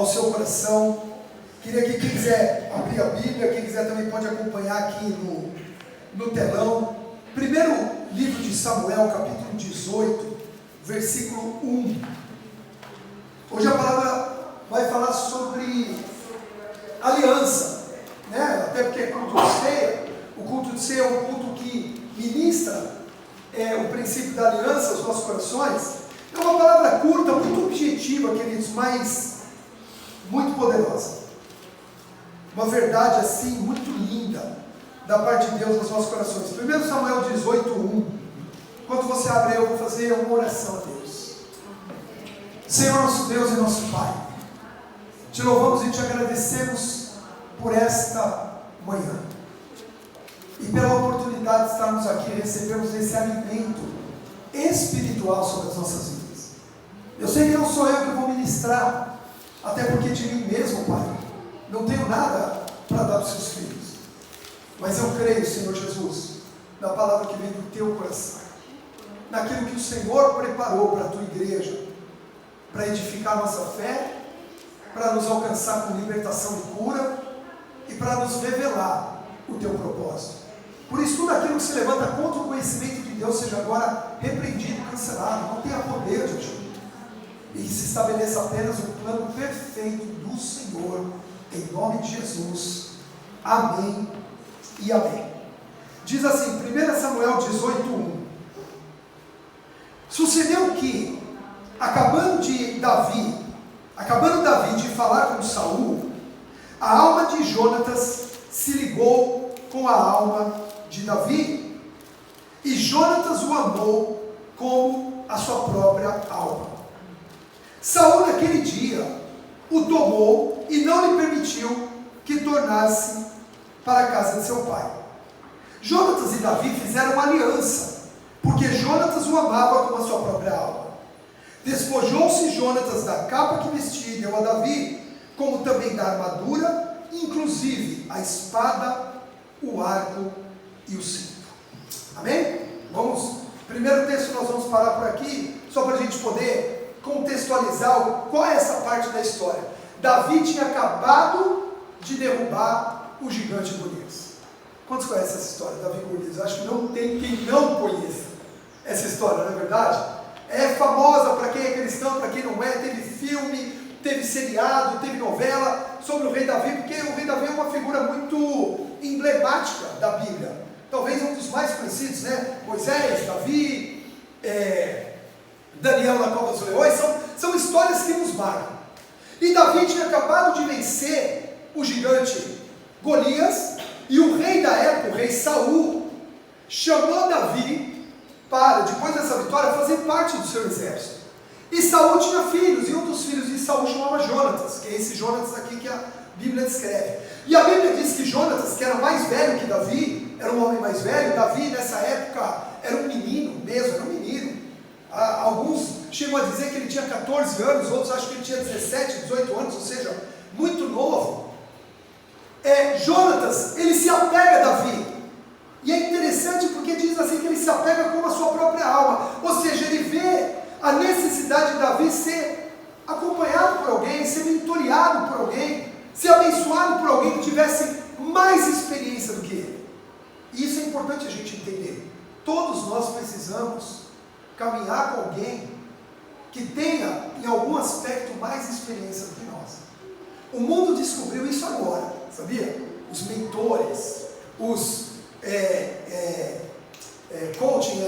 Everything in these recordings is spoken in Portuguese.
ao seu coração. Queria que quem quiser abrir a Bíblia, quem quiser também pode acompanhar aqui no telão. Primeiro livro de Samuel, capítulo 18, versículo 1. Hoje a palavra vai falar sobre aliança, né? Até porque é culto de ceia. O culto de ceia é um culto que ministra o princípio da aliança aos nossos corações. É uma palavra curta, muito objetiva, queridos, mas muito poderosa. Uma verdade assim, muito linda, da parte de Deus nos nossos corações. 1 Samuel 18, 1. Enquanto você abre, eu vou fazer uma oração a Deus. Senhor, nosso Deus e nosso Pai, te louvamos e te agradecemos por esta manhã. E pela oportunidade de estarmos aqui e recebermos esse alimento espiritual sobre as nossas vidas. Eu sei que não sou eu que vou ministrar, até porque de mim mesmo, Pai, não tenho nada para dar para os seus filhos. Mas eu creio, Senhor Jesus, na palavra que vem do teu coração, naquilo que o Senhor preparou para a tua igreja, para edificar a nossa fé, para nos alcançar com libertação e cura, e para nos revelar o teu propósito. Por isso, tudo aquilo que se levanta contra o conhecimento de Deus seja agora repreendido e cancelado, não tenha poder de ti, e se estabeleça apenas o plano perfeito do Senhor, em nome de Jesus. Amém e amém. Diz assim, 1 Samuel 18, 1. Sucedeu que, acabando Davi de falar com Saul, a alma de Jonatas se ligou com a alma de Davi, e Jonatas o amou como a sua própria alma. Saul naquele dia o tomou e não lhe permitiu que tornasse para a casa de seu pai. Jonatas e Davi fizeram uma aliança, porque Jonatas o amava como a sua própria alma. Despojou-se Jonatas da capa que vestia e deu a Davi, como também da armadura, inclusive a espada, o arco e o cinto. Amém? Primeiro texto nós vamos parar por aqui, só para a gente poder contextualizar qual é essa parte da história. Davi tinha acabado de derrubar o gigante Golias. Quantos conhecem essa história, Davi e Golias? Acho que não tem quem não conheça essa história, não é verdade? É famosa para quem é cristão, para quem não é. Teve filme, teve seriado, teve novela sobre o rei Davi, porque o rei Davi é uma figura muito emblemática da Bíblia. Talvez um dos mais conhecidos, né? Moisés, Davi, Daniel na cova dos leões, são histórias que nos marcam. E Davi tinha acabado de vencer o gigante Golias, e o rei da época, o rei Saul, chamou Davi para, depois dessa vitória, fazer parte do seu exército. E Saul tinha filhos, e um dos filhos de Saul chamava Jonatas, que é esse Jonatas aqui que a Bíblia descreve. E a Bíblia diz que Jonatas, que era mais velho que Davi, era um homem mais velho. Davi nessa época era um menino mesmo, era um menino. Alguns chegam a dizer que ele tinha 14 anos, outros acham que ele tinha 17, 18 anos, ou seja, muito novo. Jonatas, ele se apega a Davi, e é interessante porque diz assim que ele se apega com a sua própria alma, ou seja, ele vê a necessidade de Davi ser acompanhado por alguém, ser mentoreado por alguém, ser abençoado por alguém que tivesse mais experiência do que ele. E isso é importante a gente entender. Todos nós precisamos caminhar com alguém que tenha em algum aspecto mais experiência do que nós. O mundo descobriu isso agora, sabia? Os mentores, os coaching,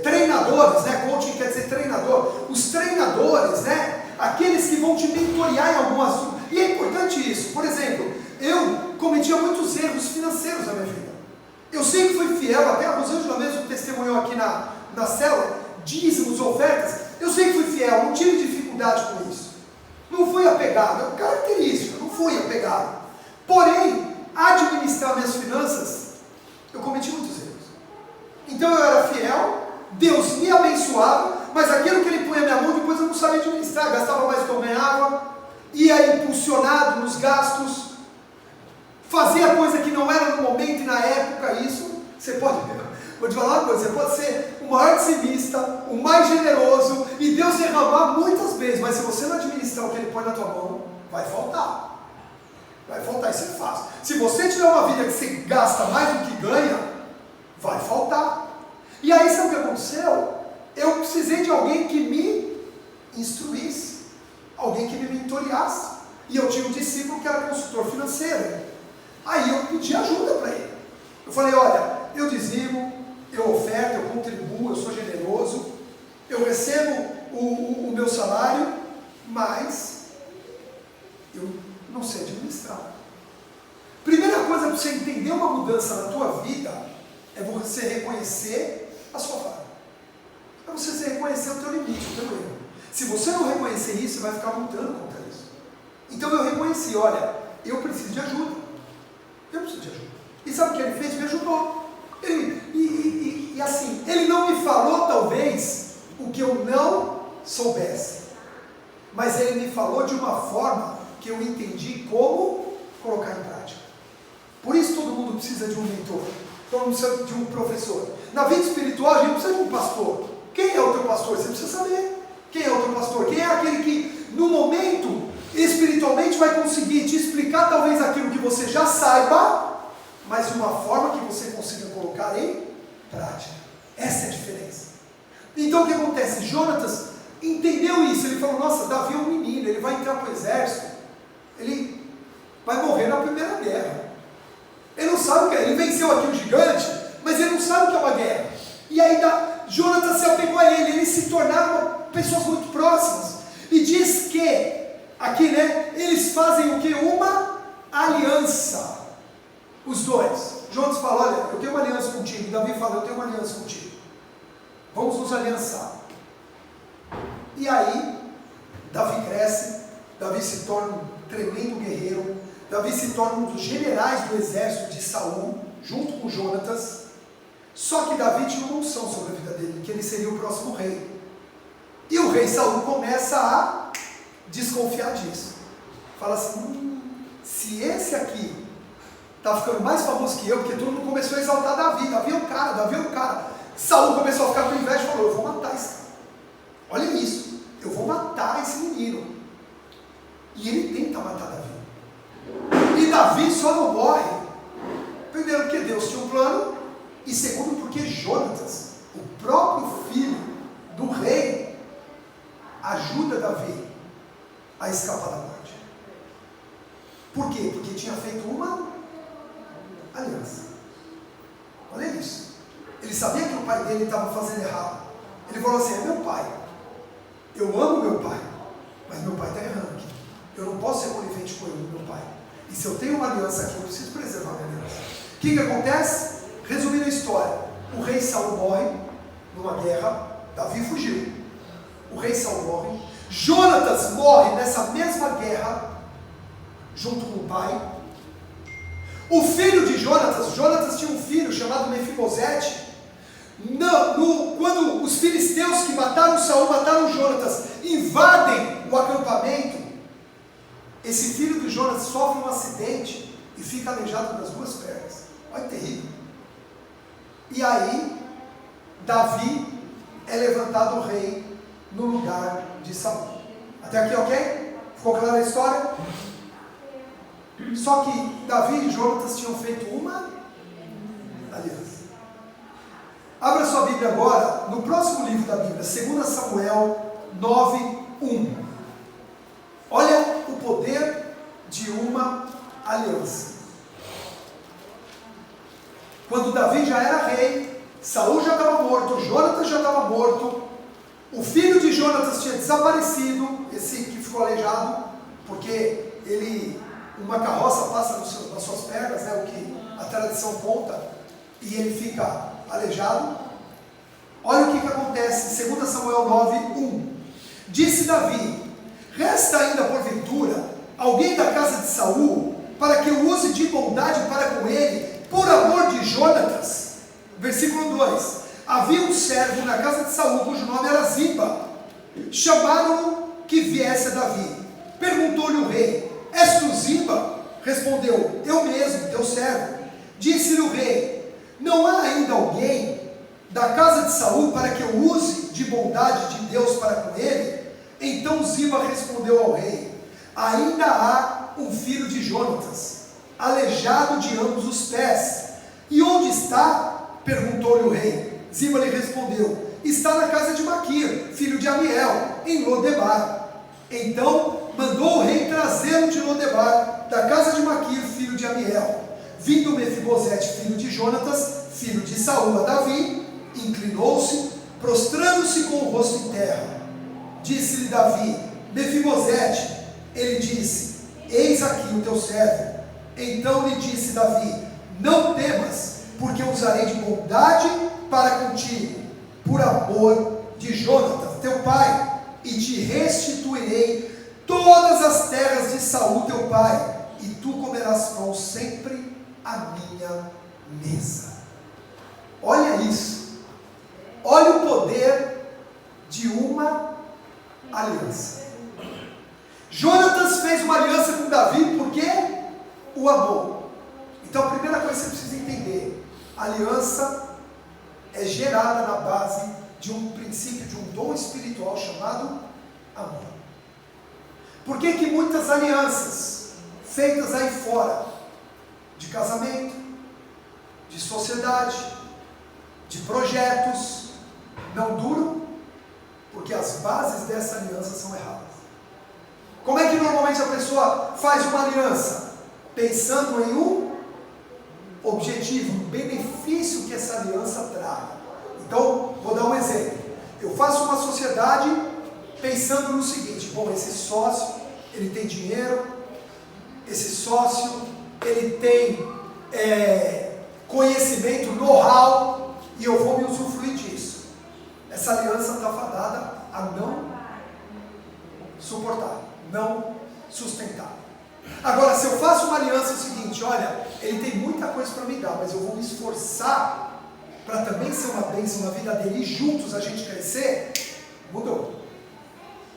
treinadores, né? Coaching quer dizer treinador. Os treinadores, né? Aqueles que vão te mentorear em algum assunto. E é importante isso. Por exemplo, eu cometia muitos erros financeiros na minha vida. Eu sempre fui fiel, até a Rosângela mesmo testemunhou aqui na célula, dízimos, ofertas. Eu sempre fui fiel, não tive dificuldade com isso. Não fui apegado, é característica, não fui apegado. Porém, administrar minhas finanças, eu cometi muitos erros. Então eu era fiel, Deus me abençoava, mas aquilo que Ele punha na minha mão, depois eu não sabia administrar, gastava mais do que eu ganhava, ia impulsionado nos gastos, fazia coisa que não era no momento e na época. Isso, você pode Vou te falar uma coisa, você pode ser o maior dizimista, o mais generoso, e Deus derramar muitas vezes, mas se você não administrar o que Ele põe na tua mão, vai faltar. Vai faltar, isso é fácil. Se você tiver uma vida que você gasta mais do que ganha, vai faltar. E aí sabe o que aconteceu? Eu precisei de alguém que me instruísse, alguém que me mentoreasse. E eu tinha um discípulo que era consultor financeiro. Aí eu pedi ajuda para ele. Eu falei, olha, eu dizimo, eu oferto, eu contribuo, eu sou generoso, eu recebo o meu salário, mas eu não sei administrar. Primeira coisa para você entender uma mudança na tua vida é você reconhecer a sua falha. É você reconhecer o teu limite, o teu erro. Se você não reconhecer isso, você vai ficar lutando contra isso. Então eu reconheci, olha, eu preciso de ajuda. Eu preciso de ajuda. E sabe o que ele fez? Me ajudou. E assim, ele não me falou talvez o que eu não soubesse. Mas ele me falou de uma forma que eu entendi como colocar em prática. Por isso todo mundo precisa de um mentor. Todo mundo precisa de um professor. Na vida espiritual a gente precisa de um pastor. Quem é o teu pastor? Você precisa saber. Quem é o teu pastor? Quem é aquele que no momento espiritualmente vai conseguir te explicar talvez aquilo que você já saiba, mas de uma forma que você consiga colocar em prática. Essa é a diferença. Então o que acontece? Jonatas entendeu isso. Ele falou, nossa, Davi é um menino, ele vai entrar para o exército, ele vai morrer na primeira guerra. Ele não sabe o que é, ele venceu aqui o gigante, mas ele não sabe o que é uma guerra. E aí Jonatas se apegou a ele, eles se tornaram pessoas muito próximas. E diz que, aqui eles fazem o que? Uma aliança. Os dois. Jonatas fala, olha, eu tenho uma aliança contigo. Davi fala, eu tenho uma aliança contigo. Vamos nos aliançar. E aí, Davi cresce, Davi se torna um tremendo guerreiro, Davi se torna um dos generais do exército de Saul, junto com Jonatas. Só que Davi tinha uma unção sobre a vida dele, que ele seria o próximo rei. E o rei Saul começa a desconfiar disso. Fala assim, se esse aqui está ficando mais famoso que eu, porque todo mundo começou a exaltar Davi, Davi é o cara. Saul começou a ficar com inveja e falou, eu vou matar esse cara. Olha isso, eu vou matar esse menino. E ele tenta matar Davi. E Davi só não morre, primeiro porque Deus tinha um plano, e segundo porque Jonatas, o próprio filho do rei, ajuda Davi a escapar da morte. Por quê? Porque tinha feito uma aliança. Olha isso. Ele sabia que o pai dele estava fazendo errado. Ele falou assim, é meu pai. Eu amo meu pai, mas meu pai está errando aqui. Eu não posso ser conivente com ele, meu pai. E se eu tenho uma aliança aqui, eu preciso preservar a minha aliança. O que acontece? Resumindo a história, o rei Saul morre numa guerra, Davi fugiu. O rei Saul morre, Jonatas morre nessa mesma guerra, junto com o pai. O filho de Jonatas tinha um filho chamado Mefibosete. Quando os filisteus que mataram Saul, mataram Jonatas, invadem o acampamento, esse filho de Jonatas sofre um acidente e fica aleijado das duas pernas. Olha, terrível. E aí, Davi é levantado rei no lugar de Saul. Até aqui, ok? Ficou clara a história? Só que Davi e Jonatas tinham feito uma aliança. Abra sua Bíblia agora, no próximo livro da Bíblia, 2 Samuel 9:1. Olha o poder de uma aliança. Quando Davi já era rei, Saul já estava morto, Jonatas já estava morto, o filho de Jonatas tinha desaparecido, esse que ficou aleijado, porque uma carroça passa nas suas pernas, o que a tradição conta, e ele fica aleijado. Olha o que acontece, 2 Samuel 9:1. Disse Davi, resta ainda porventura alguém da casa de Saul, para que eu use de bondade para com ele, por amor de Jonatas. Versículo 2. Havia um servo na casa de Saul, cujo nome era Ziba. Chamaram-no que viesse a Davi. Perguntou-lhe o rei, és tu Ziba? Respondeu, eu mesmo, teu servo. Disse-lhe o rei, não há ainda alguém da casa de Saul para que eu use de bondade de Deus para com ele? Então Ziba respondeu ao rei: ainda há um filho de Jonatas, aleijado de ambos os pés. E onde está? Perguntou-lhe o rei. Ziba lhe respondeu: está na casa de Maquir, filho de Amiel, em Lodebar. Então mandou o rei trazê-lo de Lodebar, da casa de Maquir, filho de Amiel. Vindo Mefibosete, filho de Jonatas, filho de Saul, a Davi, inclinou-se, prostrando-se com o rosto em terra. Disse-lhe Davi: Mefibosete. Ele disse: eis aqui o teu servo. Então lhe disse Davi: não temas, porque eu usarei de bondade para contigo, por amor de Jonatas, teu pai, e te restituirei todas as terras de Saul, teu pai, e tu comerás pão sempre à minha mesa. Olha isso, olha o poder de uma aliança. Jonatas fez uma aliança com Davi porque o amou. Então a primeira coisa que você precisa entender: a aliança é gerada na base de um princípio, de um dom espiritual chamado amor. Por que que muitas alianças feitas aí fora, de casamento, de sociedade, de projetos, não duram? Porque as bases dessa aliança são erradas. Como é que normalmente a pessoa faz uma aliança? Pensando em um objetivo, um benefício que essa aliança traga. Então, vou dar um exemplo. Eu faço uma sociedade pensando no seguinte: bom, esse sócio, ele tem dinheiro, esse sócio, ele tem conhecimento, know-how, e eu vou me usufruir disso. Essa aliança está fadada a não suportar, não sustentar. Agora, se eu faço uma aliança, é o seguinte: olha, ele tem muita coisa para me dar, mas eu vou me esforçar para também ser uma bênção na vida dele e juntos a gente crescer, mudou.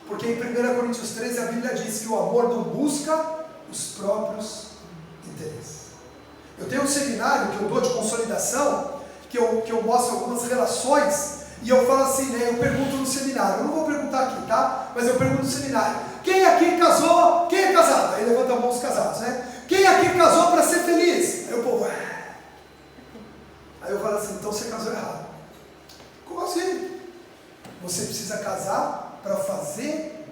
Porque em 1 Coríntios 13 a Bíblia diz que o amor não busca os próprios interesses. Eu tenho um seminário que eu dou de consolidação, que eu mostro algumas relações, e eu falo assim, né, eu pergunto no seminário, eu não vou perguntar aqui, tá? Mas eu pergunto no seminário: quem aqui casou? Quem é casado? Aí levanta a mão os casados, né? Quem aqui casou para ser feliz? Aí o povo, Aí eu falo assim: então você casou errado. Como assim? Você precisa casar para fazer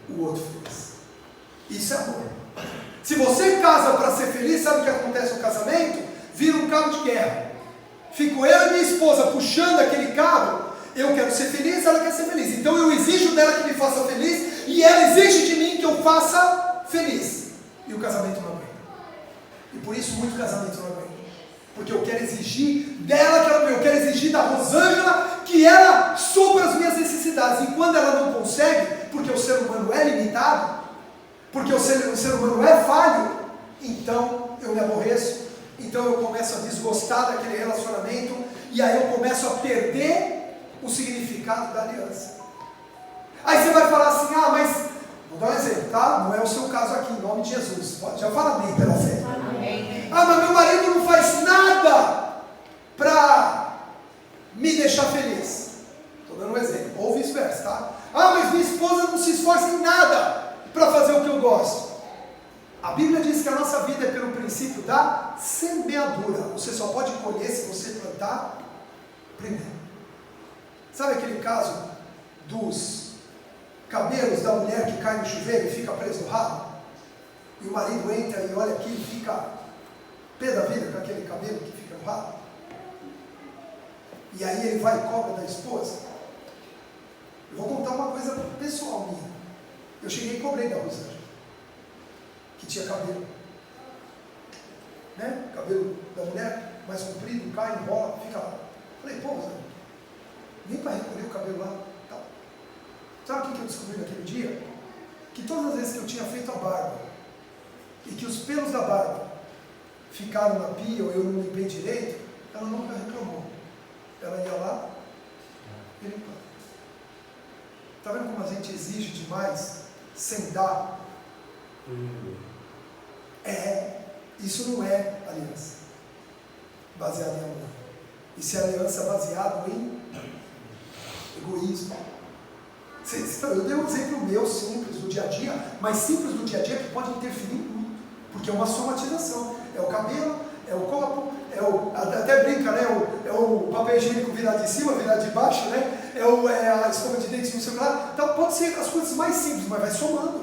o outro feliz. Isso é amor. Se você casa para ser feliz, sabe o que acontece no casamento? Vira um cabo de guerra. Fico eu e minha esposa puxando aquele cabo. Eu quero ser feliz, ela quer ser feliz. Então eu exijo dela que me faça feliz, e ela exige de mim que eu faça feliz. E o casamento não aguenta. E por isso muito casamento não aguenta. Porque eu quero exigir dela, eu quero exigir da Rosângela que ela supra as minhas necessidades. E quando ela não consegue, porque o ser humano é limitado, porque o ser humano é falho, então eu me aborreço, então eu começo a desgostar daquele relacionamento, e aí eu começo a perder o significado da aliança. Aí você vai falar assim: ah, mas, vou dar um exemplo, tá? Não é o seu caso aqui, em nome de Jesus. Pode já falar amém pela fé. Amém. Ah, mas meu marido não faz nada para me deixar feliz. Estou dando um exemplo, ou vice-versa, tá? Ah, mas minha esposa não se esforça em nada para fazer o que eu gosto. A Bíblia diz que a nossa vida é pelo princípio da semeadura. Você só pode colher se você plantar primeiro. Sabe aquele caso dos cabelos da mulher que cai no chuveiro e fica preso no rabo? E o marido entra e olha aqui e fica pé da vida com aquele cabelo que fica no rabo. E aí ele vai e cobra da esposa. Eu vou contar uma coisa pessoal minha. Eu cheguei e cobrei da Rosângela, que tinha cabelo, né? Cabelo da mulher mais comprido, cai, enrola, fica lá. Falei: pô, Rosângela, nem para recolher o cabelo lá. Tá. Sabe o que eu descobri naquele dia? Que todas as vezes que eu tinha feito a barba e que os pelos da barba ficaram na pia ou eu não limpei direito, ela nunca reclamou. Ela ia lá e limpava. Está vendo como a gente exige demais sem dar? Isso não é aliança baseada em amor. Isso é aliança baseada em egoísmo. Eu dei um exemplo meu simples do dia a dia, mas simples do dia a dia que pode interferir muito, porque é uma somatização. É o cabelo, é o copo, até brinca, né? É o papel higiênico virado de cima, virado de baixo, né? É a escova de dentes no celular. Então pode ser as coisas mais simples, mas vai somando.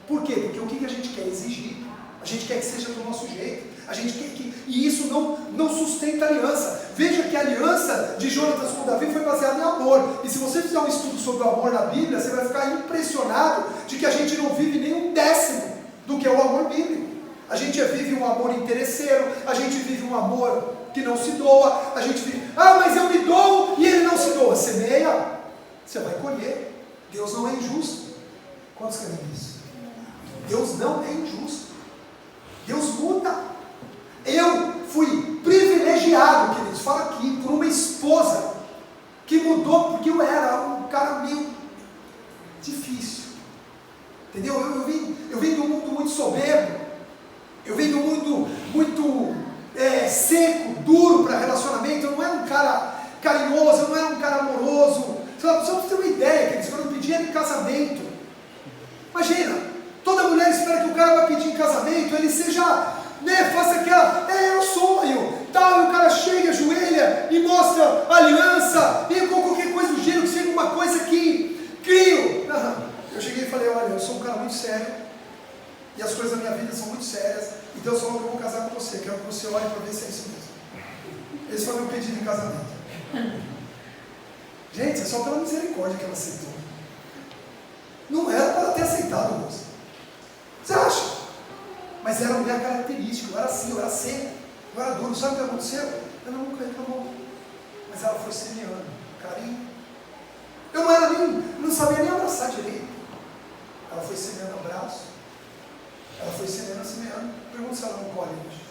Por quê? Porque o que a gente quer exigir? A gente quer que seja do nosso jeito. A gente quer que... E isso não sustenta a aliança. Veja que a aliança de Jonatas com Davi foi baseada em amor. E se você fizer um estudo sobre o amor na Bíblia, você vai ficar impressionado de que a gente não vive nem um décimo do que é o amor bíblico. A gente vive um amor interesseiro, a gente vive um amor que não se doa, a gente vive, mas eu me dou e ele não se doa. Semeia, você vai colher. Deus não é injusto. Quantos querem isso? Deus não é injusto. Deus muda. Eu fui privilegiado, queridos, fala aqui, por uma esposa que mudou, porque eu era um cara meio difícil. Entendeu? Eu vim do mundo muito soberbo. Eu venho do mundo muito seco, duro para relacionamento. Eu não era um cara carinhoso, eu não era um cara amoroso. Só para você ter uma ideia, queridos, quando eu pedia em casamento, imagina, toda mulher espera que o cara vai pedir em casamento, ele seja, faça aquela, é o sonho, tal, e o cara chega, ajoelha e mostra a aliança, e com qualquer coisa do gênero, que seja uma coisa que crio. Eu cheguei e falei, olha, eu sou um cara muito sério, e as coisas da minha vida são muito sérias, e Deus falou que eu vou casar com você, quero que você olhe para ver se é isso mesmo. Esse foi o meu pedido em casamento. Gente, é só pela misericórdia que ela aceitou. Não era para ela ter aceitado, moça. Você acha? Mas era a minha característica, eu era assim, eu era seco, eu era duro. Sabe o que aconteceu? Ela nunca reclamou. Mas ela foi semeando, carinho. Eu não sabia nem abraçar direito. Ela foi semeando abraço. Ela foi semeando. Pergunta se ela não colhe hoje.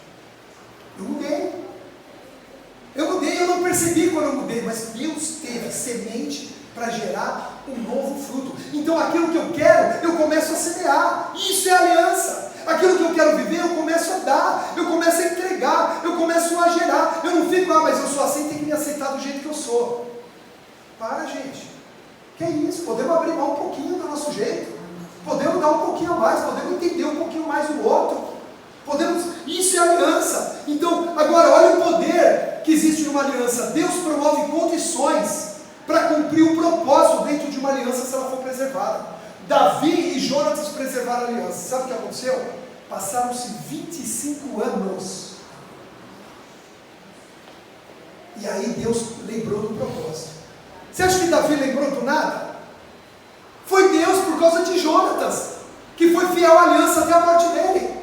Eu mudei, eu não percebi quando eu mudei, mas Deus teve semente para gerar um novo fruto. Então aquilo que eu quero, eu começo a semear. Isso é aliança. Aquilo que eu quero viver, eu começo a dar, eu começo a entregar, eu começo a gerar. Eu não fico, mas eu sou assim, tem que me aceitar do jeito que eu sou. Para, gente. Que é isso? Podemos abrir mão um pouquinho do nosso jeito. Podemos dar um pouquinho a mais, podemos entender um pouquinho mais o outro. Isso é aliança. Então, agora, olha o poder que existe numa aliança. Deus promove condições para cumprir o propósito dentro de uma aliança se ela for preservada. Davi e Jonatas preservaram a aliança. Sabe o que aconteceu? Passaram-se 25 anos. E aí Deus lembrou do propósito. Você acha que Davi lembrou do nada? Foi Deus por causa de Jonatas, que foi fiel à aliança até a morte dele.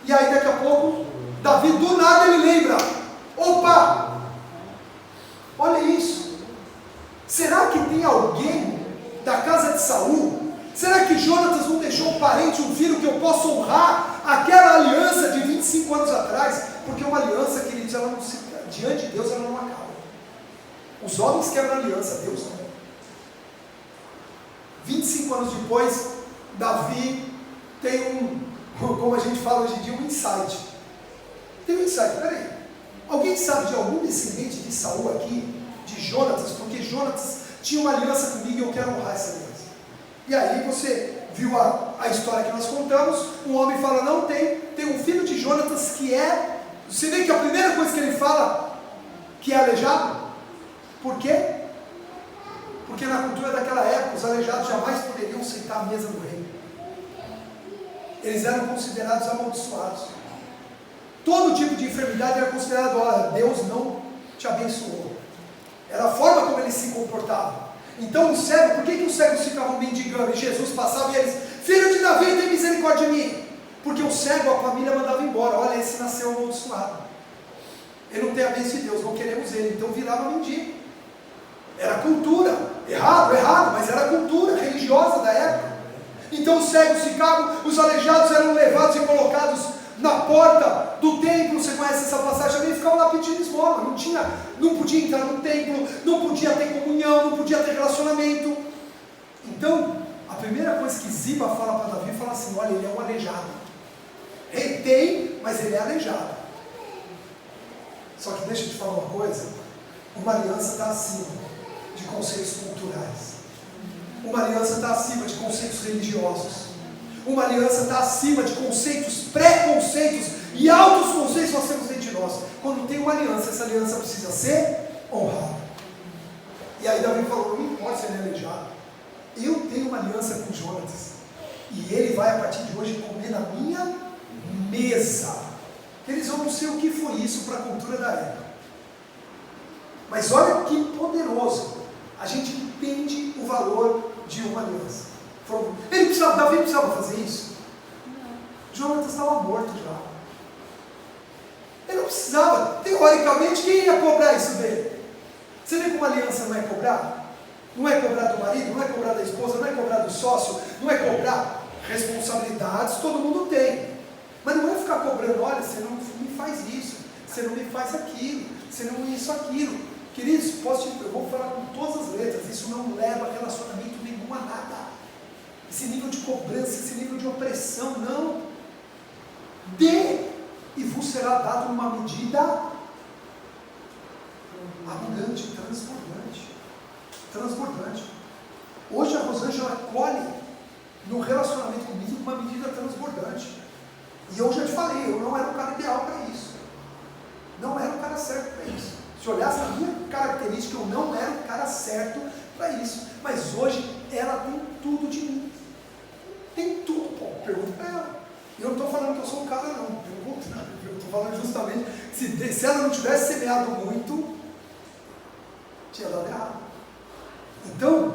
E aí daqui a pouco, Davi do nada ele lembra, opa, olha isso, será que tem alguém da casa de Saul? Será que Jonatas não deixou um parente, um filho que eu possa honrar aquela aliança de 25 anos atrás? Porque uma aliança, queridos, ela não se, diante de Deus ela não acaba. Os homens quebram a aliança, Deus não. 25 anos depois, Davi tem como a gente fala hoje em dia, um insight. Tem um insight, peraí. Alguém sabe de algum descendente de Saul aqui, de Jonatas? Porque Jonatas tinha uma aliança comigo e eu quero honrar essa aliança. E aí você viu a história que nós contamos, um homem fala, não tem um filho de Jonatas que é, você vê que a primeira coisa que ele fala, que é aleijado. Por quê? Porque na cultura daquela época, os aleijados jamais poderiam sentar à mesa do rei. Eles eram considerados amaldiçoados. Todo tipo de enfermidade era considerado, olha, Deus não te abençoou. Era a forma como eles se comportavam. Então o cego, por que os cegos ficavam mendigando? E Jesus passava e eles, filho de Davi, tem misericórdia de mim. Porque o cego, a família mandava embora. Olha, esse nasceu amaldiçoado. Ele não tem a bênção de Deus, não queremos ele. Então virava mendigo. Era cultura, errado, mas era cultura religiosa da época. Então os cegos ficavam, os aleijados eram levados e colocados na porta do templo. Você conhece essa passagem também? Ficavam lá pedindo esmola, não podia entrar no templo, não podia ter comunhão, não podia ter relacionamento. Então, a primeira coisa que Ziba fala para Davi, fala assim, olha, ele é um aleijado. Ele tem, mas ele é aleijado. Só que deixa eu te falar uma coisa, Uma aliança está acima de conceitos culturais. Uma aliança está acima de conceitos religiosos. Uma aliança está acima de conceitos, preconceitos e altos conceitos que nós temos dentro de nós. Quando tem uma aliança, essa aliança precisa ser honrada. E aí Davi falou, não importa se ele é aleijado, eu tenho uma aliança com Jonatas, e ele vai a partir de hoje comer na minha mesa. Eles vão não sei o que foi isso para a cultura da época. Mas olha que poderoso. A gente entende o valor de uma aliança. Davi precisava fazer isso? Jonatas estava morto já. Ele não precisava. Teoricamente, quem ia cobrar isso dele? Você vê como a aliança não é cobrar? Não é cobrar do marido, não é cobrar da esposa, não é cobrar do sócio, não é cobrar responsabilidades, todo mundo tem. Mas não é ficar cobrando, olha, você não me faz isso, você não me faz aquilo, você não isso, aquilo. Queridos, eu vou falar com todas as letras, isso não leva relacionamento nenhum a nada. Esse nível de cobrança, esse nível de opressão, não. Dê, e vos será dado uma medida abundante, transbordante. Hoje a Rosângela colhe no relacionamento comigo uma medida transbordante. E eu já te falei, eu não era o cara ideal para isso. Não era o cara certo para isso. Se olhasse a minha característica, eu não era o cara certo para isso. Mas hoje ela tem tudo de mim. Tem tudo, pô. Pergunta para ela. E eu não estou falando que eu sou um cara, não. Eu estou falando justamente, se ela não tivesse semeado muito, tinha dado errado. Então,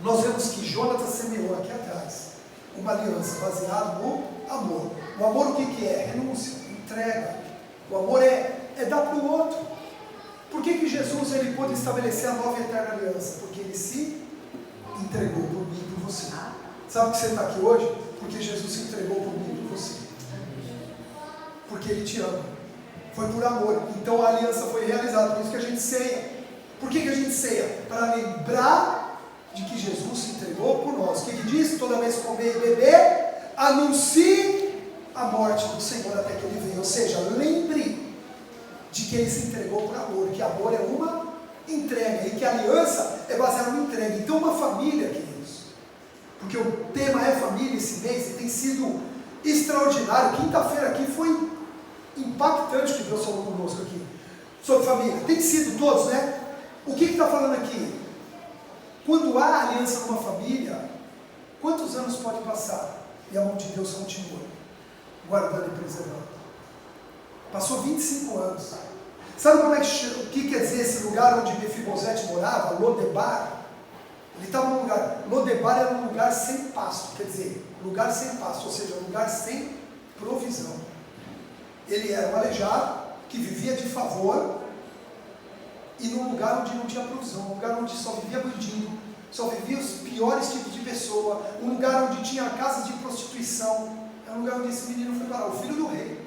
nós vemos que Jonatas semeou aqui atrás uma aliança baseada no amor. O amor o que é? Renúncia, entrega. O amor é dar para o outro. Por que Jesus ele pôde estabelecer a nova e eterna aliança? Porque ele se entregou por mim e por você. Sabe que você está aqui hoje? Porque Jesus se entregou por mim e por você. Porque ele te ama. Foi por amor. Então a aliança foi realizada. Por isso que a gente ceia. Por que a gente ceia? Para lembrar de que Jesus se entregou por nós. O que diz? Toda vez que comer e beber, anuncie a morte do Senhor até que ele venha. Ou seja, lembre de que ele se entregou por amor. Que amor é uma entrega. E que a aliança é baseada em entrega. Então uma família, queridos, porque o tema é família esse mês e tem sido extraordinário. Quinta-feira aqui foi impactante o que Deus falou conosco aqui sobre família. Tem sido todos, né? O que está falando aqui? Quando há aliança numa família, quantos anos pode passar e a mão de Deus continua guardando e preservando? Passou 25 anos. Sabe como o que quer dizer esse lugar onde Mefibosete morava? Lodebar. Ele estava num lugar. Lodebar era um lugar sem pasto, quer dizer, lugar sem pasto, ou seja, um lugar sem provisão. Ele era um aleijado que vivia de favor e num lugar onde não tinha provisão, um lugar onde só vivia bandido, só vivia os piores tipos de pessoa, um lugar onde tinha casas de prostituição. É um lugar onde esse menino foi parar, o filho do rei,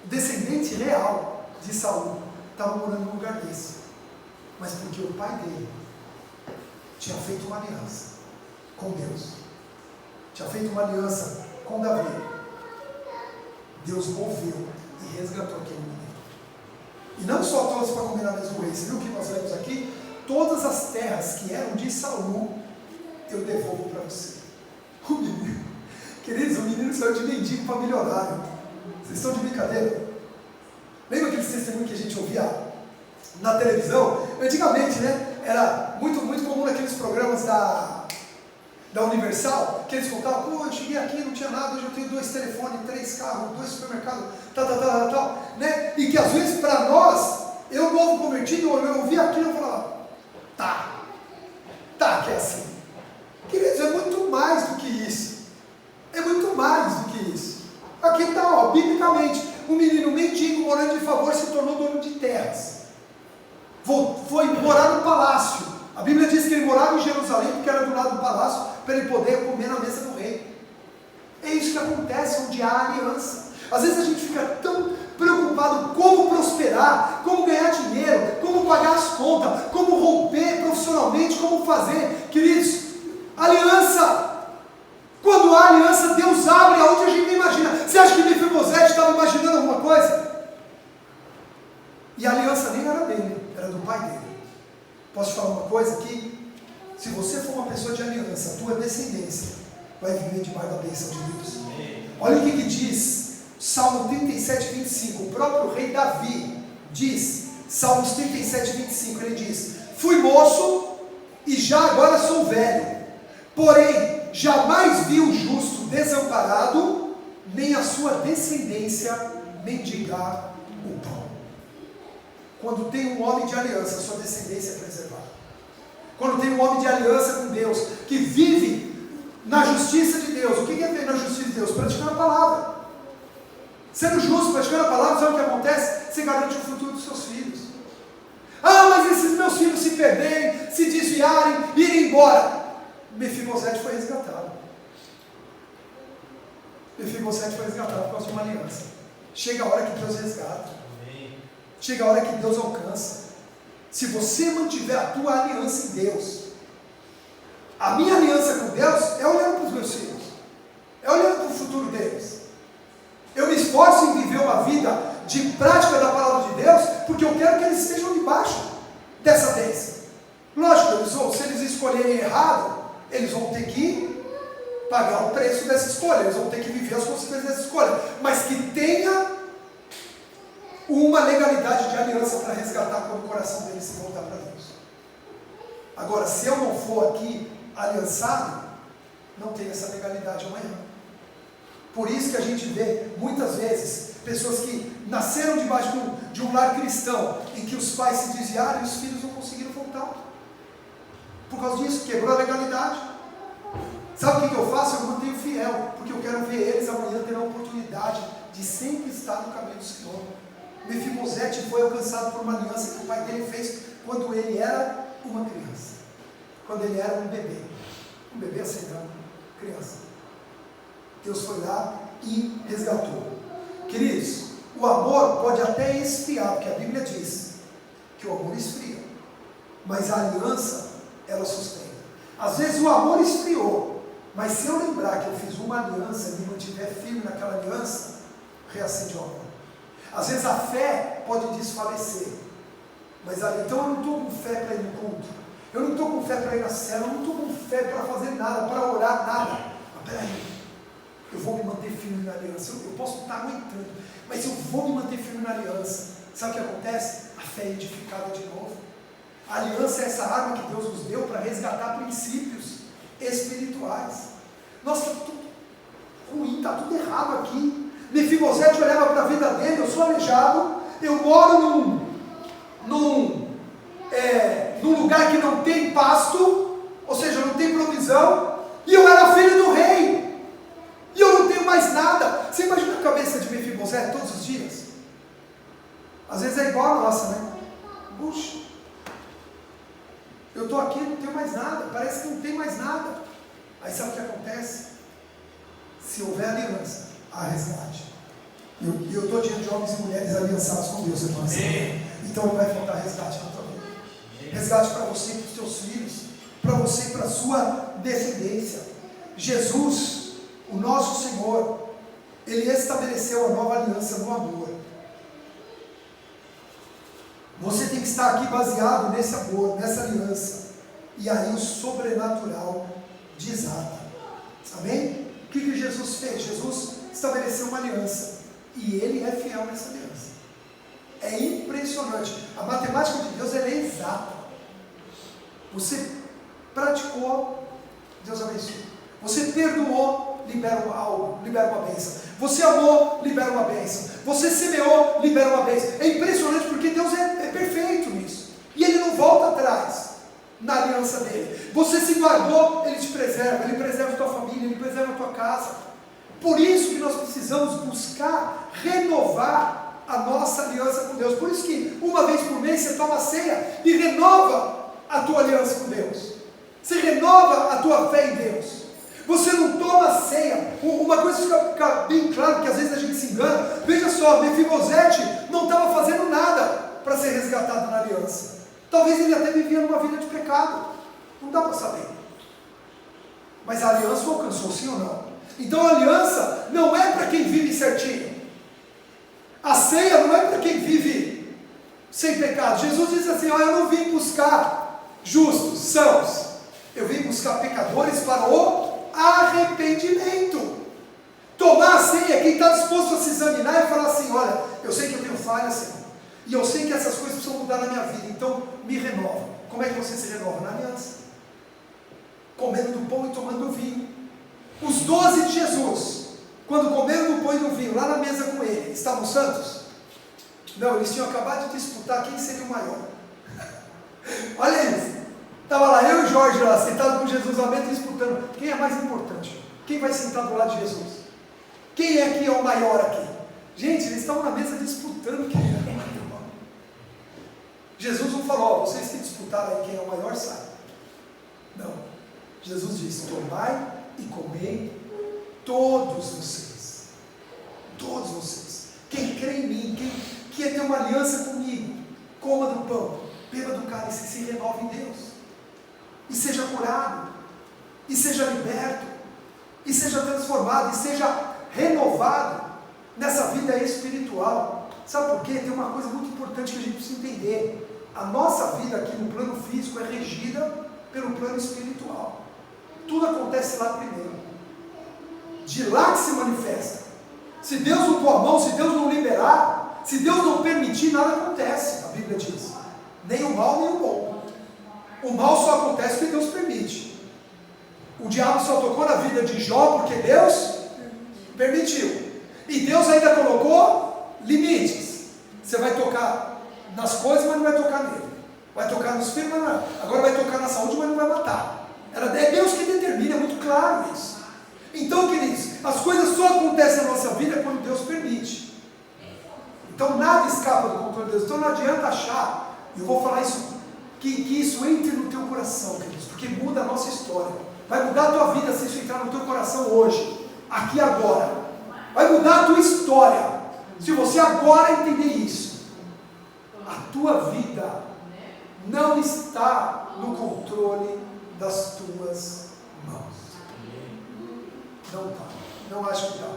o descendente real de Saul, estava morando num lugar desse. Mas porque o pai dele tinha feito uma aliança com Deus, tinha feito uma aliança com Davi, Deus moveu e resgatou aquele menino. E não só todos para comer na mesma vez. Você viu o que nós lemos aqui? Todas as terras que eram de Saul, eu devolvo para você. O menino, queridos, o menino saiu de mendigo para milionário. Vocês estão de brincadeira? Lembra aqueles testemunhos que a gente ouvia na televisão? Antigamente, né? Era muito comum naqueles programas da Universal, que eles contavam, pô, eu cheguei aqui, não tinha nada, hoje eu tenho 2 telefones, 3 carros, 2 supermercados, tal, né? E que às vezes para nós, eu novo convertido, eu ouvia aquilo e falava, tá, que é assim. Queridos, é muito mais do que isso. É muito mais do que isso. Aqui está, ó, biblicamente, um menino mendigo morando de favor se tornou dono de terras. Foi morar no palácio. A Bíblia diz que ele morava em Jerusalém porque era do lado do palácio, para ele poder comer na mesa do rei. É isso que acontece onde há aliança. Às vezes a gente fica tão preocupado como prosperar, como ganhar dinheiro, como pagar as contas, como romper profissionalmente, como fazer. Queridos, aliança. Quando há aliança, Deus abre aonde a gente não imagina. Você acha que Mefibosete estava imaginando alguma coisa? E a aliança nem era dele, era do pai dele. Posso te falar uma coisa aqui? Se você for uma pessoa de aliança, a tua descendência vai viver debaixo da bênção de Deus. Olha o que diz Salmo 37, 25. O próprio rei Davi diz, Salmos 37, 25, ele diz: fui moço e já agora sou velho, porém jamais vi o justo desamparado, nem a sua descendência mendigar o pão. Quando tem um homem de aliança, a sua descendência é preservada. Quando tem um homem de aliança com Deus, que vive na justiça de Deus. O que é viver na justiça de Deus? Praticando a palavra. Sendo justo, praticando a palavra, sabe o que acontece? Você garante o futuro dos seus filhos. Ah, mas esses meus filhos se perderem, se desviarem, irem embora. Mefibosete foi resgatado. Mefibosete foi resgatado por causa de uma aliança. Chega a hora que Deus resgata. Chega a hora que Deus alcança. Se você mantiver a tua aliança em Deus, a minha aliança com Deus é olhando para os meus filhos, é olhando para o futuro deles. Eu me esforço em viver uma vida de prática da palavra de Deus, porque eu quero que eles estejam debaixo dessa bênção. Lógico, se eles escolherem errado, eles vão ter que pagar o preço dessa escolha, eles vão ter que viver as consequências dessa escolha, mas que tenha uma legalidade de aliança para resgatar quando o coração deles se voltar para Deus. Agora, se eu não for aqui aliançado, não tem essa legalidade amanhã. Por isso que a gente vê, muitas vezes, pessoas que nasceram debaixo de um lar cristão, em que os pais se desviaram e os filhos não conseguiram voltar. Por causa disso, quebrou a legalidade. Sabe o que eu faço? Eu mantenho fiel, porque eu quero ver eles amanhã ter a oportunidade de sempre estar no caminho do Senhor. Mefibosete foi alcançado por uma aliança que o pai dele fez quando ele era uma criança. Quando ele era um bebê aceitando, criança. Deus foi lá e resgatou. Queridos, o amor pode até esfriar, porque a Bíblia diz que o amor esfria, mas a aliança, ela sustenta. Às vezes o amor esfriou, mas se eu lembrar que eu fiz uma aliança e me mantiver firme naquela aliança, reacende o amor. Às vezes a fé pode desfalecer, mas então eu não estou com fé para ir no culto, eu não estou com fé para ir na cela, eu não estou com fé para fazer nada, para orar, nada. Mas peraí, eu vou me manter firme na aliança. Eu posso estar aguentando, mas eu vou me manter firme na aliança. Sabe o que acontece? A fé é edificada de novo. A aliança é essa arma que Deus nos deu para resgatar princípios espirituais. Nossa, está tudo ruim, está tudo errado aqui. Mefibosete olhava para a vida dele: eu sou aleijado, eu moro num lugar que não tem pasto, ou seja, não tem provisão, e eu era filho do rei, e eu não tenho mais nada. Você imagina a cabeça de Mefibosete todos os dias? Às vezes é igual a nossa, né? Puxa, eu estou aqui e não tenho mais nada, parece que não tem mais nada. Aí sabe o que acontece? Se houver aliança, há resgate. E eu estou diante de homens e mulheres aliançados com Deus, irmão. Então não vai faltar resgate na tua vida. Resgate para você e para os teus filhos, para você e para a sua descendência. Jesus, o nosso Senhor, Ele estabeleceu a nova aliança no amor. Você tem que estar aqui baseado nesse amor, nessa aliança, e aí o sobrenatural desata. Amém? O que Jesus fez? Jesus estabeleceu uma aliança, e Ele é fiel nessa aliança. É impressionante. A matemática de Deus, ela é exata. Você praticou, Deus abençoa. Você perdoou, libera algo, libera uma bênção. Você amou, libera uma bênção. Você semeou, libera uma bênção. É impressionante, porque Deus é perfeito nisso. E Ele não volta atrás na aliança dele. Você se guardou, Ele te preserva. Ele preserva a tua família, Ele preserva a tua casa. Por isso que nós precisamos buscar renovar a nossa aliança com Deus. Por isso que uma vez por mês você toma a ceia e renova a tua aliança com Deus. Você renova a tua fé em Deus. Você não toma a ceia. Uma coisa fica bem claro, que às vezes a gente se engana. Veja só, Mefibosete não estava fazendo nada para ser resgatado na aliança. Talvez ele até vivia numa vida de pecado. Não dá para saber. Mas a aliança o alcançou, sim ou não? Então a aliança não é para quem vive certinho. A ceia não é para quem vive sem pecado. Jesus disse assim: eu não vim buscar justos, sãos, eu vim buscar pecadores para o arrependimento. Tomar a ceia é quem está disposto a se examinar e falar assim: olha, eu sei que eu tenho falha, Senhor, e eu sei que essas coisas precisam mudar na minha vida, então me renova. Como é que você se renova? Na aliança, comendo do pão e tomando do vinho. Os 12 de Jesus, quando comeram do pão e do vinho, lá na mesa com ele, estavam santos? Não, eles tinham acabado de disputar quem seria o maior. Olha isso, estava lá eu e Jorge lá, sentado com Jesus à mesa, disputando quem é mais importante, quem vai sentar do lado de Jesus, quem é que é o maior aqui. Gente, eles estavam na mesa disputando quem era o maior. Jesus não falou: vocês que disputaram aí quem é o maior, sabe? Não, Jesus disse: tomai e comei todos vocês, quem crê em mim, quem quer ter uma aliança comigo, coma do pão, beba do cálice, se renove em Deus, e seja curado, e seja liberto, e seja transformado, e seja renovado nessa vida espiritual. Sabe por quê? Tem uma coisa muito importante que a gente precisa entender: a nossa vida aqui no plano físico é regida pelo plano espiritual. Tudo acontece lá primeiro, de lá que se manifesta. Se Deus não pôr a mão, se Deus não liberar, se Deus não permitir, nada acontece. A Bíblia diz: nem o mal nem o bom. O mal só acontece porque Deus permite. O diabo só tocou na vida de Jó porque Deus permitiu, e Deus ainda colocou limites. Você vai tocar nas coisas, mas não vai tocar nele. Vai tocar nos filhos, mas não. Agora vai tocar na saúde, mas não vai matar. É Deus que determina, é muito claro isso. Então, queridos, as coisas só acontecem na nossa vida quando Deus permite. Então nada escapa do controle de Deus. Então não adianta achar, e eu vou falar isso, que isso entre no teu coração, queridos, porque muda a nossa história. Vai mudar a tua vida se isso entrar no teu coração hoje, aqui agora. Vai mudar a tua história se você agora entender isso. A tua vida não está no controle das tuas mãos. Não está. Não acho que está.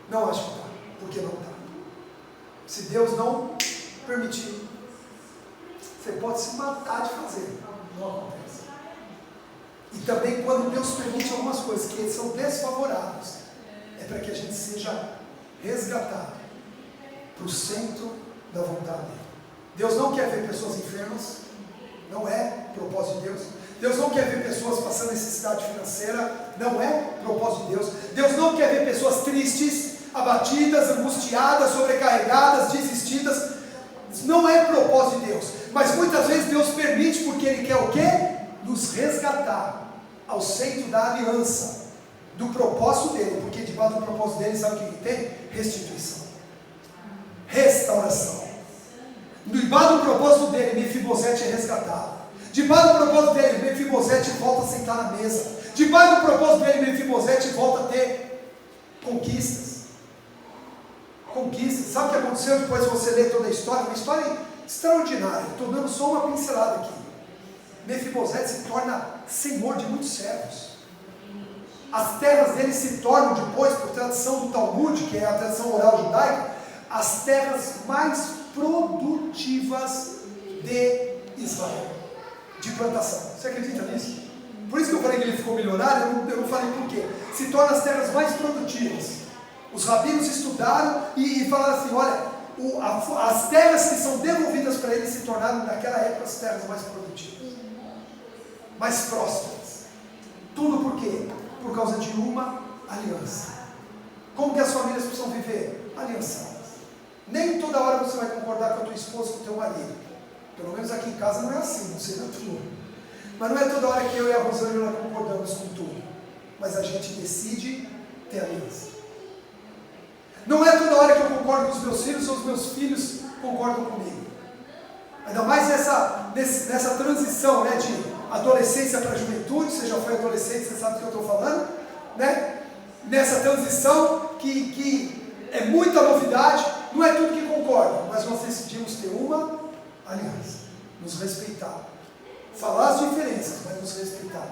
Não acho que está. Porque não está. Se Deus não permitir, você pode se matar de fazer. Não acontece. E também quando Deus permite algumas coisas que são desfavoráveis, é para que a gente seja resgatado para o centro da vontade dele. Deus não quer ver pessoas enfermas, não é propósito de Deus. Deus não quer ver pessoas passando necessidade financeira, não é propósito de Deus. Deus não quer ver pessoas tristes, abatidas, angustiadas, sobrecarregadas, desistidas, não é propósito de Deus. Mas muitas vezes Deus permite porque Ele quer o quê? Nos resgatar ao centro da aliança, do propósito dele, porque debaixo do propósito dele, sabe o que ele tem? Restituição, restauração. Debaixo do propósito dele, Mefibosete é resgatado. Debaixo do propósito dele, Mefibosete volta a sentar na mesa. Debaixo do propósito dele, Mefibosete volta a ter conquistas. Conquistas. Sabe o que aconteceu depois de você ler toda a história? Uma história extraordinária. Estou dando só uma pincelada aqui. Mefibosete se torna senhor de muitos servos. As terras dele se tornam depois, por tradição do Talmud, que é a tradição oral judaica, as terras mais produtivas de Israel, de plantação. Você acredita nisso? Por isso que eu falei que ele ficou milionário, eu não falei por quê. Se tornam as terras mais produtivas. Os rabinos estudaram e falaram assim: olha, as terras que são devolvidas para ele se tornaram naquela época as terras mais produtivas, mais prósperas. Tudo por quê? Por causa de uma aliança. Como que as famílias precisam viver? Aliançadas. Nem toda hora você vai concordar com a tua esposa, com o teu marido. Pelo menos aqui em casa não é assim, não sei na tua. Mas não é toda hora que eu e a Rosângela concordamos com tudo. Mas a gente decide ter aliança. Não é toda hora que eu concordo com os meus filhos ou os meus filhos concordam comigo. Ainda mais nessa transição, né, de adolescência para a juventude. Você já foi adolescente, você sabe do que eu estou falando, né? Nessa transição que é muita novidade, não é tudo que concorda, mas nós decidimos ter uma aliança, nos respeitar, falar as diferenças, mas nos respeitar.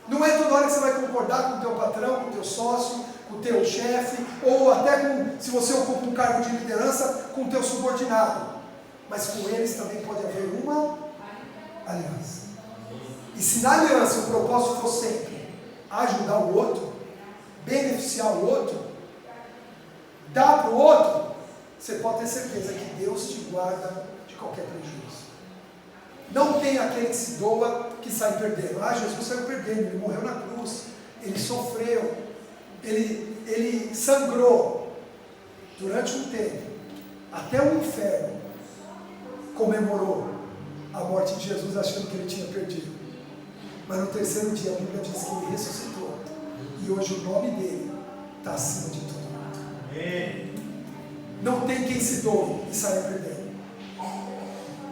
Não é toda hora que você vai concordar com o teu patrão, com o teu sócio, com o teu chefe, ou até com, se você ocupa um cargo de liderança, com o teu subordinado. mas com eles também pode haver uma aliança. E se na aliança o propósito for sempre ajudar o outro, beneficiar o outro, dar para o outro, você pode ter certeza que Deus te guarda de qualquer prejuízo. Não tem aquele que se doa que sai perdendo. Jesus saiu perdendo, ele morreu na cruz, ele sofreu, ele sangrou durante um tempo, até o inferno comemorou a morte de Jesus achando que ele tinha perdido. Mas no terceiro dia a Bíblia diz que ele ressuscitou, e hoje o nome dele está acima de todo mundo. Não tem quem se doe e saia perdendo.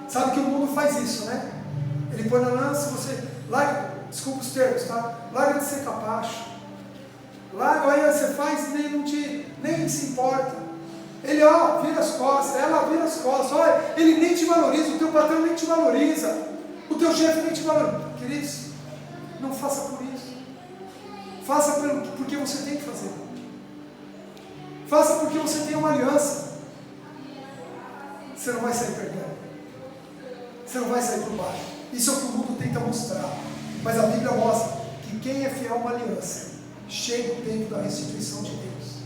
Sabe que o mundo faz isso, né? Ele põe na lança, você larga, desculpa os termos, tá? Larga de ser capacho. Larga, aí você faz e nem se importa. Ele, vira as costas, ela vira as costas, olha, ele nem te valoriza, o teu patrão nem te valoriza, o teu chefe nem te valoriza. Queridos, não faça por isso. Faça porque você tem que fazer. Faça porque você tem uma aliança. Você não vai sair perdendo. Você não vai sair por baixo. Isso é o que o mundo tenta mostrar. Mas a Bíblia mostra que quem é fiel a uma aliança, chega o tempo da restituição de Deus.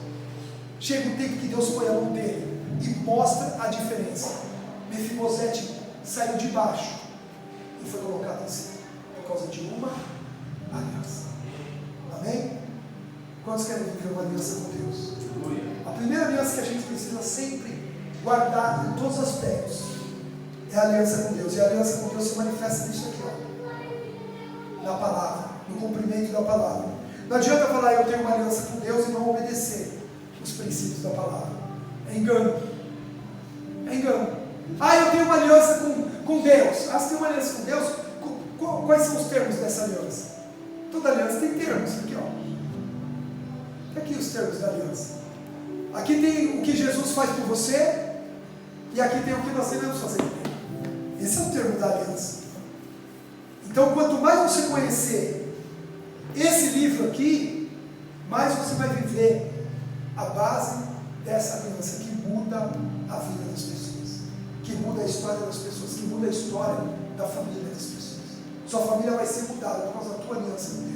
Chega o tempo que Deus põe a mão dele e mostra a diferença. Mefibosete saiu de baixo e foi colocado em cima por causa de uma aliança. Amém? Quantos querem viver uma aliança com Deus? A primeira aliança que a gente precisa sempre guardar em todos os aspectos é a aliança com Deus. E a aliança com Deus se manifesta nisso aqui, na palavra, no cumprimento da palavra. Não adianta falar eu tenho uma aliança com Deus e não obedecer os princípios da palavra. É engano. É engano. Eu tenho uma aliança com Deus. Você tem uma aliança com Deus? Quais são os termos dessa aliança? Toda aliança tem termos. Aqui, aqui os termos da aliança. Aqui tem o que Jesus faz por você, e aqui tem o que nós devemos fazer por ele. Esse é o termo da aliança. Então, quanto mais você conhecer esse livro aqui, mais você vai viver a base dessa aliança que muda a vida das pessoas, que muda a história das pessoas, que muda a história da família das pessoas. Sua família vai ser mudada por causa da tua aliança com Deus.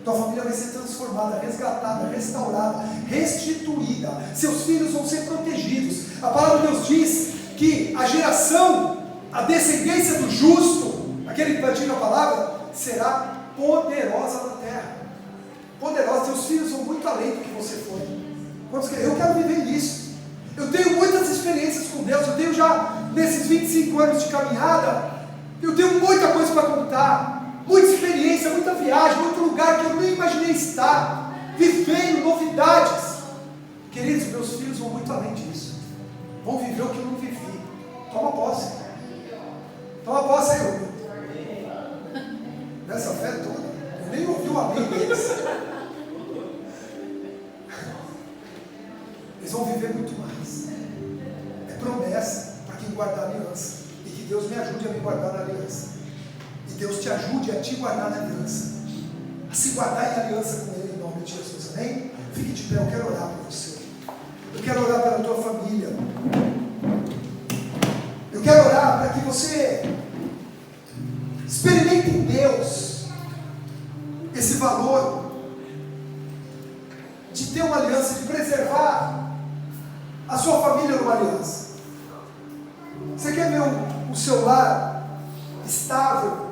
Tua família vai ser transformada, resgatada, restaurada, restituída. Seus filhos vão ser protegidos. A palavra de Deus diz que a geração, a descendência do justo, aquele que pratica a palavra, será poderosa na terra. Poderosa. Seus filhos vão muito além do que você foi. Eu quero viver isso. Eu tenho muitas experiências com Deus. Eu tenho já, nesses 25 anos de caminhada, eu tenho muita coisa para contar. Muita experiência, muita viagem, muito lugar que eu nem imaginei estar, vivendo novidades. Queridos, meus filhos vão muito além disso. Vão viver o que eu não vivi. Toma posse. Toma posse aí, Rubio. Nessa fé toda, eu nem ouvi o amém deles. Eles vão viver muito mais. É promessa para quem guardar a aliança. E que Deus me ajude a me guardar na aliança. E Deus te ajude a te guardar na aliança. A se guardar em aliança com Ele, em nome de Jesus. Amém? Fique de pé, eu quero orar por você. Eu quero orar pela tua família. Eu quero orar para que você experimente em Deus esse valor de ter uma aliança, de preservar a sua família numa aliança. Você quer ver o seu lar estável?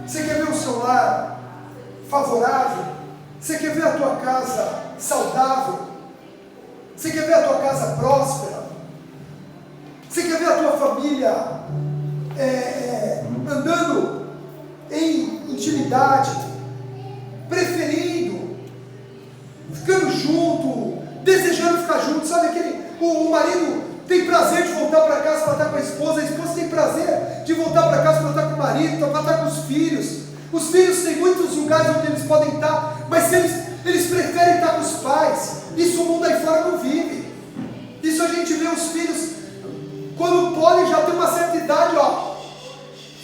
Você quer ver o seu lar favorável? Você quer ver a tua casa saudável? Você quer ver a tua casa próspera? Você quer ver a tua família andando em intimidade, preferindo, ficando junto, desejando ficar junto? Sabe o marido tem prazer de voltar para casa para estar com a esposa tem prazer de voltar para casa para estar com o marido, para estar com os filhos. Os filhos têm muitos lugares onde eles podem estar, mas eles preferem estar com os pais. Isso o mundo aí fora não vive. Isso a gente vê os filhos, quando podem já ter uma certa idade,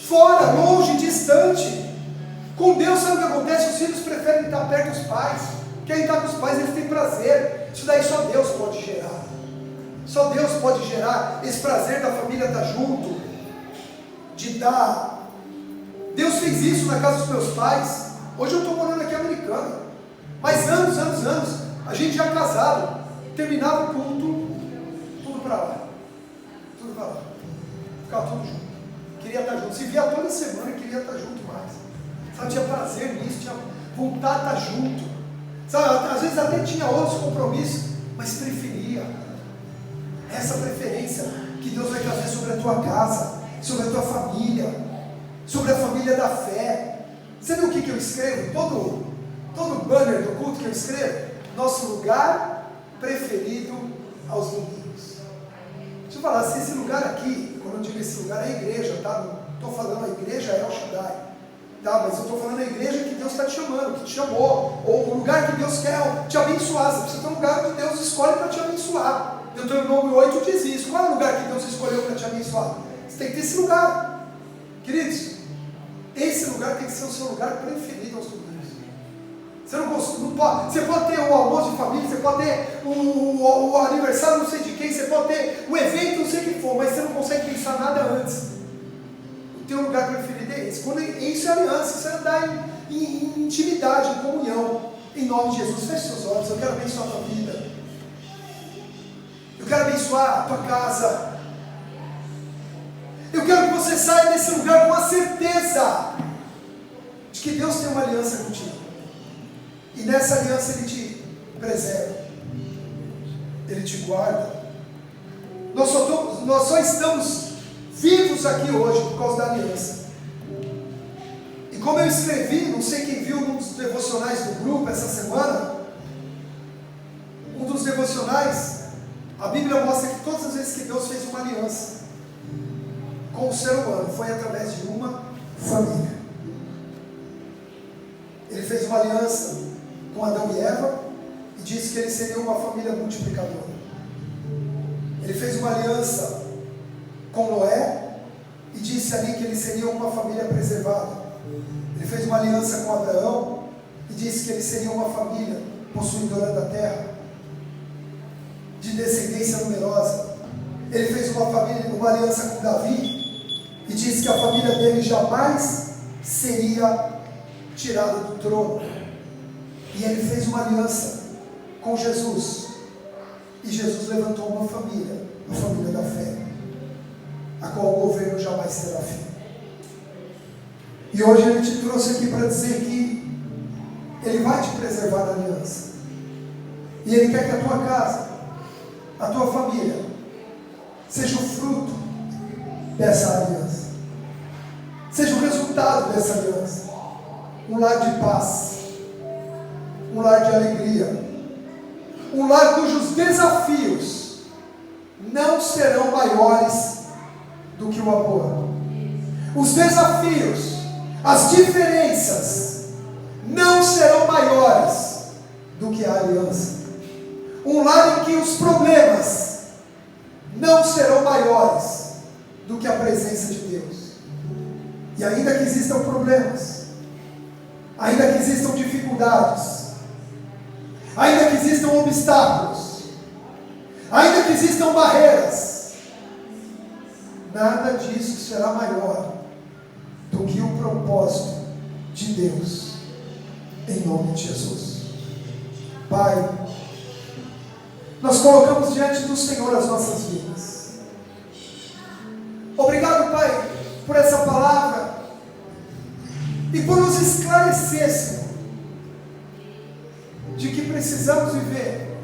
fora, longe, distante. Com Deus, sabe o que acontece? Os filhos preferem estar perto dos pais. Querem estar com os pais, eles têm prazer. Isso daí só Deus pode gerar. Só Deus pode gerar esse prazer da família estar junto, de dar. Deus fez isso na casa dos meus pais. Hoje eu estou morando aqui em Americana, mas anos, a gente já casado, terminava o culto, tudo para lá, ficava tudo junto, queria estar junto, se via toda semana, queria estar junto mais, sabe, tinha prazer nisso, tinha vontade de estar junto, sabe, às vezes até tinha outros compromissos, mas preferia. Essa preferência que Deus vai trazer sobre a tua casa, sobre a tua família, sobre a família da fé. Você viu o que eu escrevo? Todo banner do culto que eu escrevo, nosso lugar preferido aos domingos. Deixa eu falar, se esse lugar aqui, quando eu digo esse lugar, é a igreja, tá? Não estou falando a igreja El Shaddai, tá? Mas eu estou falando a igreja que Deus está te chamando, que te chamou, ou o lugar que Deus quer te abençoar. Você precisa ter um lugar que Deus escolhe para te abençoar. Deuteronômio 8 diz isso. Qual é o lugar que Deus escolheu para te abençoar? Você tem que ter esse lugar, queridos. Esse lugar tem que ser o seu lugar preferido aos domingos. Você pode ter o almoço de família, você pode ter o aniversário não sei de quem, você pode ter o evento não sei o que for, mas você não consegue pensar nada antes. O teu lugar preferido é esse. Isso é aliança, isso é andar em intimidade, em comunhão. Em nome de Jesus, feche seus olhos. Eu quero abençoar a tua vida. Eu quero abençoar a tua casa. Eu quero que você saia desse lugar com a certeza de que Deus tem uma aliança contigo. E nessa aliança Ele te preserva, Ele te guarda. Nós só estamos vivos aqui hoje por causa da aliança. E como eu escrevi, não sei quem viu um dos devocionais do grupo essa semana, um dos devocionais, a Bíblia mostra que todas as vezes que Deus fez uma aliança com o ser humano, foi através de uma família. Ele fez uma aliança com Adão e Eva e disse que eles seriam uma família multiplicadora. Ele fez uma aliança com Noé e disse ali que eles seriam uma família preservada. Ele fez uma aliança com Abraão e disse que eles seriam uma família possuidora da terra, de descendência numerosa. Ele fez uma aliança com Davi e disse que a família dele jamais seria tirada do trono. E ele fez uma aliança com Jesus, e Jesus levantou uma família, a família da fé, a qual o governo jamais terá fim. E hoje ele te trouxe aqui para dizer que ele vai te preservar da aliança, e ele quer que a tua casa, a tua família, seja o fruto dessa aliança, seja o resultado dessa aliança, um lar de paz, um lar de alegria, um lar cujos desafios não serão maiores do que o amor. Os desafios, as diferenças não serão maiores do que a aliança. Um lar em que os problemas não serão maiores do que a presença de Deus. E ainda que existam problemas, ainda que existam dificuldades, ainda que existam obstáculos, ainda que existam barreiras, nada disso será maior do que o propósito de Deus, em nome de Jesus. Pai, nós colocamos diante do Senhor as nossas vidas. Obrigado, Pai, por essa palavra e por nos esclarecer, Senhor, de que precisamos viver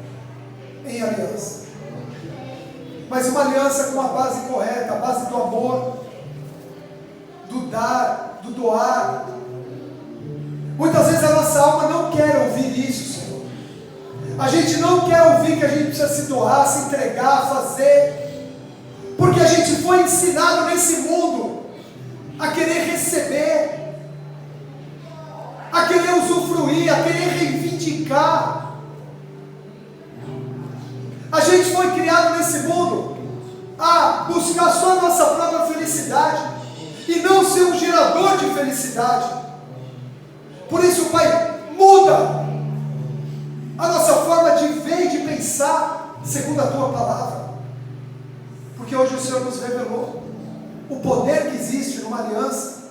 em aliança, mas uma aliança com a base correta, a base do amor, do dar, do doar. Muitas vezes a nossa alma não quer ouvir isso, Senhor. A gente não quer ouvir que a gente precisa se doar, se entregar, fazer, porque a gente foi ensinado nesse mundo a querer receber, a querer usufruir, a querer reivindicar. A gente foi criado nesse mundo a buscar só a nossa própria felicidade e não ser um gerador de felicidade. Por isso, Pai, muda a nossa forma de ver e de pensar segundo a Tua palavra. porque hoje o Senhor nos revelou o poder que existe numa aliança.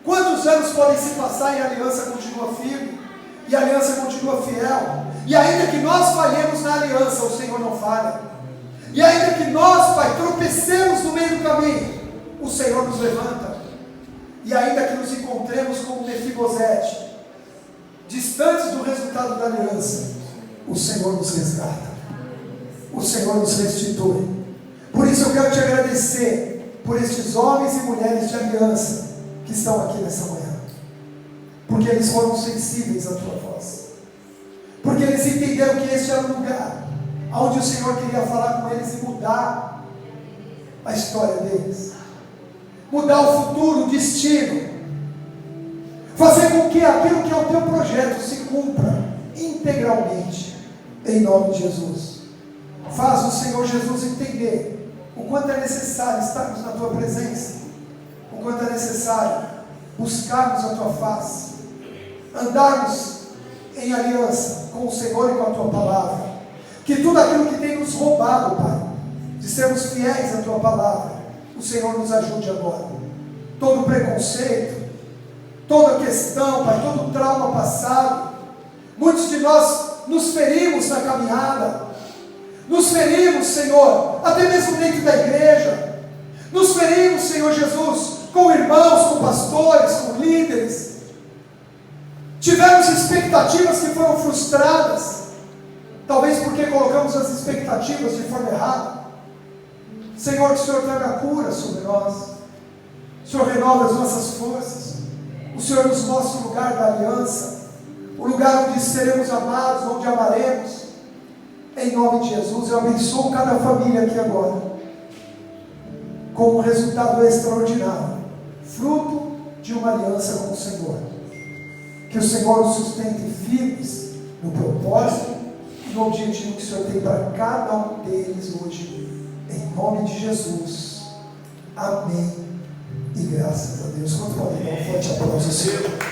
Quantos anos podem se passar e a aliança continua firme, e a aliança continua fiel, e ainda que nós falhemos na aliança, o Senhor não falha, e ainda que nós, Pai, tropecemos no meio do caminho, o Senhor nos levanta, e ainda que nos encontremos como Mefibosete, distantes do resultado da aliança, o Senhor nos resgata, o Senhor nos restitui. Por isso eu quero te agradecer por estes homens e mulheres de aliança que estão aqui nessa manhã, porque eles foram sensíveis à tua voz, porque eles entenderam que este era o lugar onde o Senhor queria falar com eles e mudar a história deles, mudar o futuro, o destino, fazer com que aquilo que é o teu projeto se cumpra integralmente, em nome de Jesus. Faz o Senhor Jesus entender o quanto é necessário estarmos na tua presença, o quanto é necessário buscarmos a tua face, andarmos em aliança com o Senhor e com a tua palavra, que tudo aquilo que tem nos roubado, Pai, de sermos fiéis à tua palavra, o Senhor nos ajude agora. Todo preconceito, toda questão, Pai, todo trauma passado, muitos de nós nos ferimos na caminhada, nos ferimos, Senhor, até mesmo dentro da igreja, nos ferimos, Senhor Jesus, com irmãos, com pastores, com líderes, tivemos expectativas que foram frustradas, talvez porque colocamos as expectativas de forma errada. Senhor, que o Senhor traga cura sobre nós, o Senhor renova as nossas forças, o Senhor nos mostra o lugar da aliança, o lugar onde seremos amados, onde amaremos, em nome de Jesus. Eu abençoo cada família aqui agora, com um resultado extraordinário, fruto de uma aliança com o Senhor, que o Senhor nos sustente firmes no propósito e no objetivo que o Senhor tem para cada um deles hoje, em nome de Jesus, amém, e graças a Deus. Quanto pode dar um forte aplauso ao Senhor?